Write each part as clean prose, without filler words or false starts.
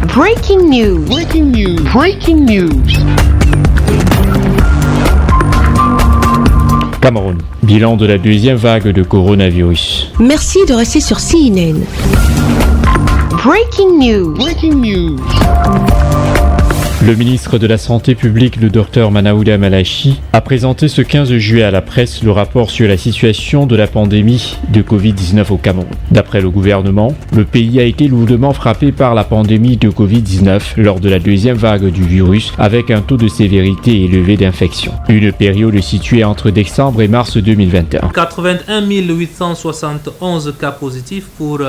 Breaking news. Breaking news. Breaking news. Cameroun, bilan de la deuxième vague de coronavirus. Merci de rester sur CNN. Breaking news. Breaking news. Le ministre de la Santé publique, le Dr Manaouda Malachi, a présenté ce 15 juillet à la presse le rapport sur la situation de la pandémie de Covid-19 au Cameroun. D'après le gouvernement, le pays a été lourdement frappé par la pandémie de Covid-19 lors de la deuxième vague du virus, avec un taux de sévérité élevé d'infection. Une période située entre décembre et mars 2021. 81 871 cas positifs pour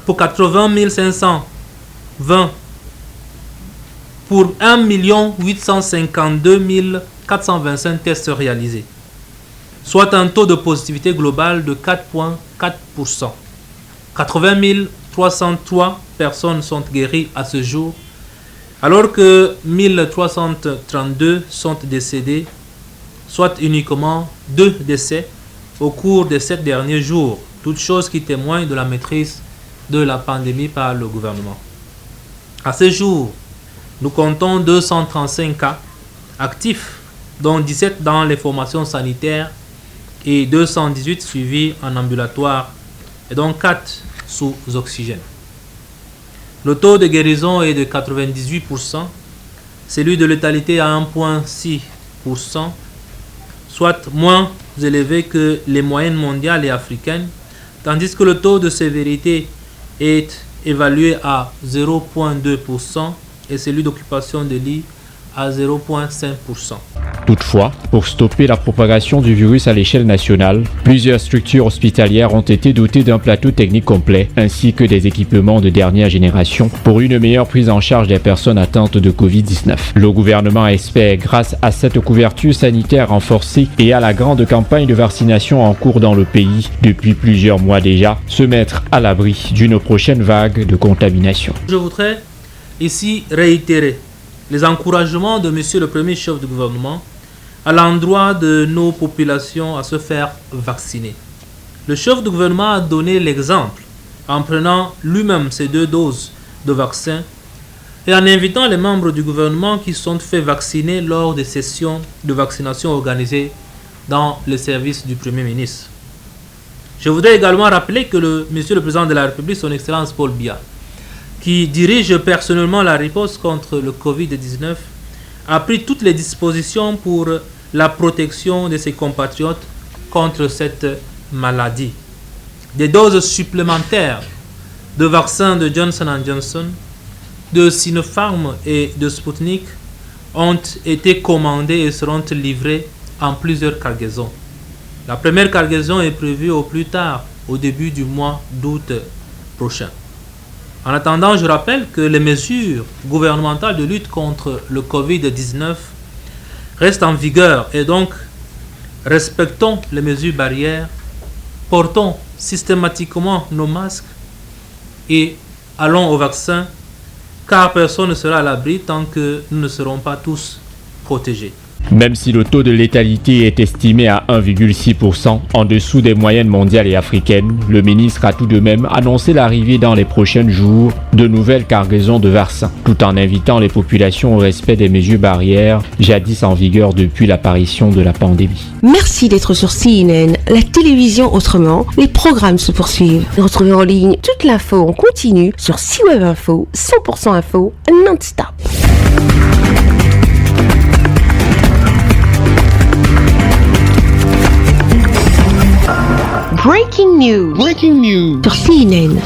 80 520 pour 1 852 425 tests réalisés, soit un taux de positivité global de 4,4%. 80 303 personnes sont guéries à ce jour, alors que 1332 sont décédées, soit uniquement 2 décès au cours des 7 derniers jours, toutes choses qui témoignent de la maîtrise de la pandémie par le gouvernement. À ce jour, nous comptons 235 cas actifs, dont 17 dans les formations sanitaires et 218 suivis en ambulatoire, et donc 4 sous oxygène. Le taux de guérison est de 98%, celui de létalité à 1,6%, soit moins élevé que les moyennes mondiales et africaines, tandis que le taux de sévérité est évalué à 0,2% et celui d'occupation de lit à 0,5%. Toutefois, pour stopper la propagation du virus à l'échelle nationale, plusieurs structures hospitalières ont été dotées d'un plateau technique complet ainsi que des équipements de dernière génération pour une meilleure prise en charge des personnes atteintes de Covid-19. Le gouvernement espère, grâce à cette couverture sanitaire renforcée et à la grande campagne de vaccination en cours dans le pays depuis plusieurs mois déjà, se mettre à l'abri d'une prochaine vague de contamination. Je voudrais ici réitérer les encouragements de Monsieur le Premier chef du gouvernement à l'endroit de nos populations à se faire vacciner. Le chef du gouvernement a donné l'exemple en prenant lui-même ses 2 doses de vaccin et en invitant les membres du gouvernement qui sont fait vacciner lors des sessions de vaccination organisées dans le service du Premier ministre. Je voudrais également rappeler que Monsieur le Président de la République, son Excellence Paul Biya, qui dirige personnellement la riposte contre le Covid-19, a pris toutes les dispositions pour la protection de ses compatriotes contre cette maladie. Des doses supplémentaires de vaccins de Johnson & Johnson, de Sinopharm et de Sputnik ont été commandées et seront livrées en plusieurs cargaisons. La première cargaison est prévue au plus tard au début du mois d'août prochain. En attendant, je rappelle que les mesures gouvernementales de lutte contre le Covid-19 restent en vigueur et donc respectons les mesures barrières, portons systématiquement nos masques et allons au vaccin, car personne ne sera à l'abri tant que nous ne serons pas tous protégés. Même si le taux de létalité est estimé à 1,6%, en dessous des moyennes mondiales et africaines, le ministre a tout de même annoncé l'arrivée dans les prochains jours de nouvelles cargaisons de vaccins, tout en invitant les populations au respect des mesures barrières jadis en vigueur depuis l'apparition de la pandémie. Merci d'être sur CNN, la télévision autrement. Les programmes se poursuivent. Retrouvez en ligne toute l'info en continu sur CWeb Info, 100% info, non-stop. Breaking news. Breaking news. Sur CNN.